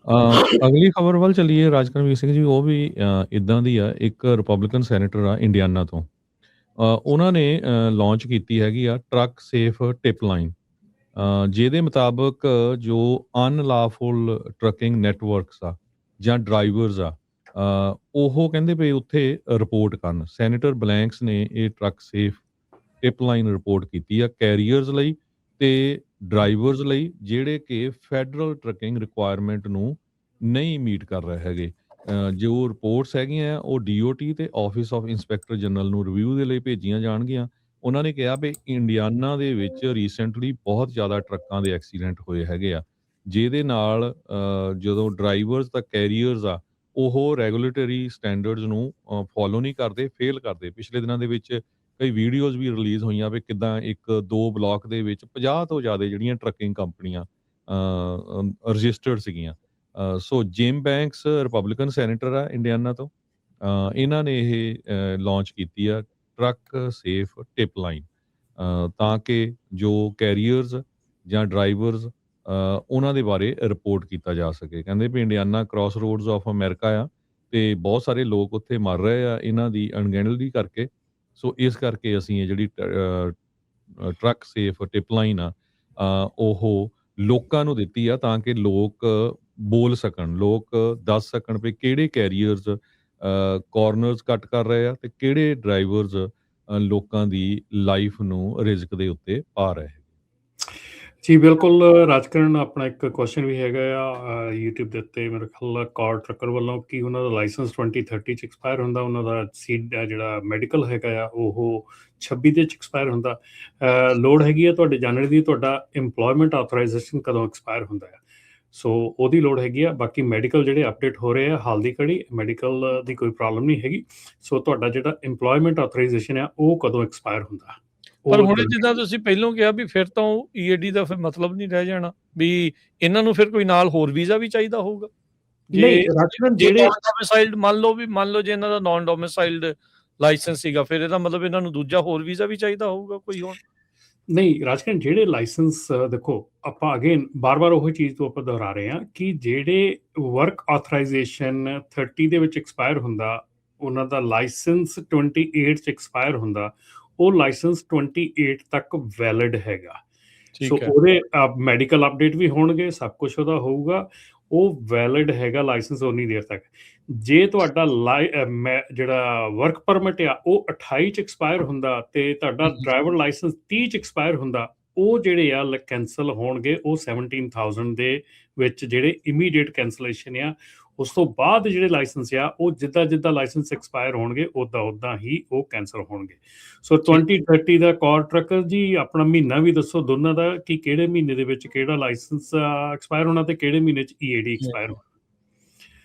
ਅਗਲੀ ਖਬਰ ਵੱਲ ਚੱਲੀਏ ਰਾਜਕਰਮਵੀਰ ਸਿੰਘ ਜੀ, ਉਹ ਵੀ ਇੱਦਾਂ ਦੀ ਆ। ਇੱਕ ਰਿਪਬਲਿਕਨ ਸੈਨੇਟਰ ਆ ਇੰਡੀਆਨਾ ਤੋਂ। ਉਹਨਾਂ ਨੇ ਲਾਂਚ ਕੀਤੀ ਹੈਗੀ ਆ ਟਰੱਕ ਸੇਫ ਟਿਪ ਲਾਈਨ, ਜਿਹਦੇ ਮੁਤਾਬਕ ਜੋ ਅਨਲਾਫੁਲ ਟਰੱਕਿੰਗ ਨੈਟਵਰਕਸ ਆ ਜਾਂ ਡਰਾਈਵਰਸ ਆ, ਉਹ ਕਹਿੰਦੇ ਪਏ ਉੱਥੇ ਰਿਪੋਰਟ ਕਰਨ। ਸੈਨੇਟਰ ਬਲੈਂਕਸ ਨੇ ਇਹ truck safe tip line report ਕੀਤੀ ਆ ਕੈਰੀਅਰਸ ਲਈ ਤੇ ਡਰਾਈਵਰਸ ਲਈ, ਜਿਹੜੇ ਕਿ ਫੈਡਰਲ ਟਰੱਕਿੰਗ ਰਿਕੁਆਇਰਮੈਂਟ ਨੂੰ ਨਹੀਂ ਮੀਟ ਕਰ ਰਹੇ ਹੈਗੇ। ਜੋ ਰਿਪੋਰਟਸ ਹੈਗੀਆਂ ਆ, ਉਹ ਡੀਓਟੀ ਤੇ ਆਫਿਸ ਆਫ ਇੰਸਪੈਕਟਰ ਜਨਰਲ ਨੂੰ ਰਿਵਿਊ ਦੇ ਲਈ ਭੇਜੀਆਂ ਜਾਣਗੀਆਂ। ਉਹਨਾਂ ਨੇ ਕਿਹਾ ਵੀ ਇੰਡੀਆਨਾ ਦੇ ਵਿੱਚ ਰੀਸੈਂਟਲੀ ਬਹੁਤ ਜ਼ਿਆਦਾ ਟਰੱਕਾਂ ਦੇ ਐਕਸੀਡੈਂਟ ਹੋਏ ਹੈਗੇ ਆ, ਜਿਹਦੇ ਨਾਲ ਜਦੋਂ ਡਰਾਈਵਰਸ ਤਾਂ ਕੈਰੀਅਰਸ ਆ, ਉਹ ਰੈਗੂਲੇਟਰੀ ਸਟੈਂਡਰਡਸ ਨੂੰ ਫੋਲੋ ਨਹੀਂ ਕਰਦੇ, ਫੇਲ ਕਰਦੇ। ਪਿਛਲੇ ਦਿਨਾਂ ਦੇ ਵਿੱਚ ਕਈ ਵੀਡੀਓਜ਼ ਵੀ ਰਿਲੀਜ਼ ਹੋਈਆਂ ਵੀ ਕਿੱਦਾਂ ਇੱਕ ਦੋ ਬਲਾਕ ਦੇ ਵਿੱਚ 50 ਤੋਂ ਜ਼ਿਆਦਾ ਜਿਹੜੀਆਂ ਟਰੱਕਿੰਗ ਕੰਪਨੀਆਂ ਰਜਿਸਟਰਡ ਸੀਗੀਆਂ। ਸੋ ਜਿਮ ਬੈਂਕਸ ਰਿਪਬਲਿਕਨ ਸੈਨੇਟਰ ਆ ਇੰਡੀਆਨਾ ਤੋਂ। ਇਹਨਾਂ ਨੇ ਇਹ ਲਾਂਚ ਕੀਤੀ ਆ ਟਰੱਕ ਸੇਫ ਟਿਪ ਲਾਈਨ, ਤਾਂ ਕਿ ਜੋ ਕੈਰੀਅਰਸ ਜਾਂ ਡਰਾਈਵਰਸ ਉਹਨਾਂ ਦੇ ਬਾਰੇ ਰਿਪੋਰਟ ਕੀਤਾ ਜਾ ਸਕੇ। ਕਹਿੰਦੇ ਵੀ Indiana crossroads of America ਆ ਤੇ ਬਹੁਤ ਸਾਰੇ ਲੋਕ ਉੱਥੇ ਮਰ ਰਹੇ ਆ ਇਹਨਾਂ ਦੀ ਅਣਗਹਿਲੀ ਕਰਕੇ। ਸੋ ਇਸ ਕਰਕੇ ਅਸੀਂ ਇਹ ਜਿਹੜੀ ਟਰੱਕ ਸੇਫ ਟਿਪ ਲਾਈਨ ਆ, ਉਹ ਲੋਕਾਂ ਨੂੰ ਦਿੱਤੀ ਆ ਤਾਂ ਕਿ ਲੋਕ ਬੋਲ ਸਕਣ, ਲੋਕ ਦੱਸ ਸਕਣ ਵੀ ਕਿਹੜੇ ਕੈਰੀਅਰਸ ਕਾਰਨਰਸ ਕੱਟ ਕਰ ਰਹੇ ਆ ਤੇ ਕਿਹੜੇ ਡਰਾਈਵਰਸ ਲੋਕਾਂ ਦੀ ਲਾਈਫ ਨੂੰ ਰਿਸਕ ਦੇ ਉੱਤੇ ਪਾ ਰਹੇ। ਜੀ ਬਿਲਕੁਲ ਰਾਜਕਰਨ, ਆਪਣਾ ਇੱਕ ਕੁਐਸਚਨ ਵੀ ਹੈਗਾ ਆ YouTube ਦੇ ਉੱਤੇ, ਮੇਰੇ ਖਿਆਲ ਕਾਰ ਟਰੱਕਰ ਵੱਲੋਂ, ਕਿ ਉਹਨਾਂ ਦਾ ਲਾਇਸੈਂਸ 2030 ਚ ਐਕਸਪਾਇਰ ਹੁੰਦਾ, ਉਹਨਾਂ ਦਾ ਜਿਹੜਾ ਮੈਡੀਕਲ ਹੈਗਾ ਆ ਉਹ 26 ਦੇ ਚ ਐਕਸਪਾਇਰ ਹੁੰਦਾ। ਲੋੜ ਹੈਗੀ ਆ ਤੁਹਾਡੇ ਜਾਣਨ ਦੀ, ਤੁਹਾਡਾ ਇੰਪਲੋਇਮੈਂਟ ਆਥੋਰਾਈਜੇਸ਼ਨ ਕਦੋਂ ਐਕਸਪਾਇਰ ਹੁੰਦਾ ਆ, ਸੋ ਉਹਦੀ ਲੋੜ ਹੈਗੀ ਆ। ਬਾਕੀ ਮੈਡੀਕਲ ਜਿਹੜੇ ਅਪਡੇਟ ਹੋ ਰਹੇ ਆ ਹਾਲ ਦੀ ਘੜੀ, ਮੈਡੀਕਲ ਦੀ ਕੋਈ ਪ੍ਰੋਬਲਮ ਨਹੀਂ ਹੈਗੀ। ਸੋ ਤੁਹਾਡਾ ਜਿਹੜਾ ਇੰਪਲੋਇਮੈਂਟ ਆਥੋਰਾਈਜੇਸ਼ਨ ਆ ਉਹ ਕਦੋਂ ਐਕਸਪਾਇਰ ਹੁੰਦਾ। ਪਰ ਹੁਣ ਜਿੱਦਾਂ ਤੁਸੀਂ ਪਹਿਲਾਂ ਕਿਹਾ ਵੀ ਫਿਰ ਤਾਂ EAD ਦਾ ਫਿਰ ਮਤਲਬ ਨਹੀਂ ਰਹਿ ਜਾਣਾ, ਵੀ ਇਹਨਾਂ ਨੂੰ ਫਿਰ ਕੋਈ ਨਾਲ ਹੋਰ ਵੀਜ਼ਾ ਵੀ ਚਾਹੀਦਾ ਹੋਊਗਾ। ਡੋਮਿਸਾਈਲਡ ਮੰਨ ਲਓ ਜੇ ਇਹਨਾਂ ਦਾ ਨਾਨ ਡੋਮਿਸਾਈਲਡ ਲਾਇਸੈਂਸ ਸੀਗਾ, ਫਿਰ ਇਹਦਾ ਮਤਲਬ ਇਹਨਾਂ ਨੂੰ ਦੂਜਾ ਹੋਰ ਵੀਜ਼ਾ ਵੀ ਚਾਹੀਦਾ ਹੋਊਗਾ ਕੋਈ ਹੁਣ। ਨਹੀਂ ਰਾਜਕਰਨ, ਜਿਹੜੇ ਲਾਇਸੈਂਸ ਦੇਖੋ, ਆਪਾਂ ਅਗੇਨ ਬਾਰ-ਬਾਰ ਉਹੀ ਚੀਜ਼ ਤੋਂ ਆਪਾਂ ਦੁਹਰਾ ਰਹੇ ਹਾਂ ਕਿ ਜਿਹੜੇ ਵਰਕ ਆਥੋਰਾਈਜੇਸ਼ਨ 30 ਦੇ ਵਿੱਚ ਐਕਸਪਾਇਰ ਹੁੰਦਾ, ਉਹਨਾਂ ਦਾ ਲਾਇਸੈਂਸ 28 ਚ ਐਕਸਪਾਇਰ ਹੁੰਦਾ, ਉਹ ਲਾਇਸੈਂਸ 28 ਤੱਕ ਵੈਲਿਡ ਹੈਗਾ। ਸੋ ਉਹਦੇ ਮੈਡੀਕਲ ਅਪਡੇਟ ਵੀ ਹੋਣਗੇ, ਸਭ ਕੁਛ ਉਹਦਾ ਹੋਊਗਾ, ਉਹ ਵੈਲਿਡ ਹੈਗਾ ਲਾਇਸੈਂਸ ਉਨੀ ਦੇਰ ਤੱਕ। ਜੇ ਤੁਹਾਡਾ ਜਿਹੜਾ ਵਰਕ ਪਰਮਿਟ ਆ ਉਹ 28 ਚ ਐਕਸਪਾਇਰ ਹੁੰਦਾ ਤੇ ਤੁਹਾਡਾ ਡਰਾਈਵਰ ਲਾਇਸੈਂਸ 30 ਚ ਐਕਸਪਾਇਰ ਹੁੰਦਾ, ਉਹ ਜਿਹੜੇ ਆ ਕੈਂਸਲ ਹੋਣਗੇ। ਉਹ 17,000 ਦੇ ਵਿੱਚ ਜਿਹੜੇ ਇਮੀਡੀਏਟ ਕੈਂਸਲੇਸ਼ਨ ਆ। ਉਸ ਤੋਂ ਬਾਅਦ ਜਿਹੜੇ ਲਾਇਸੈਂਸ ਆ ਉਹ ਜਿੱਦਾਂ ਲਾਇਸੈਂਸ ਐਕਸਪਾਇਰ ਹੋਣਗੇ ਉੱਦਾਂ ਹੀ ਉਹ ਕੈਂਸਲ ਹੋਣਗੇ। ਸੋ 2030 ਦਾ ਕਾਰ ਟਰੱਕਰ ਜੀ, ਆਪਣਾ ਮਹੀਨਾ ਵੀ ਦੱਸੋ ਦੋਨਾਂ ਦਾ, ਕਿ ਕਿਹੜੇ ਮਹੀਨੇ ਦੇ ਵਿੱਚ ਕਿਹੜਾ ਲਾਇਸੈਂਸ ਐਕਸਪਾਇਰ ਹੋਣਾ ਤੇ ਕਿਹੜੇ ਮਹੀਨੇ 'ਚ EAD ਐਕਸਪਾਇਰ ਹੋਣਾ।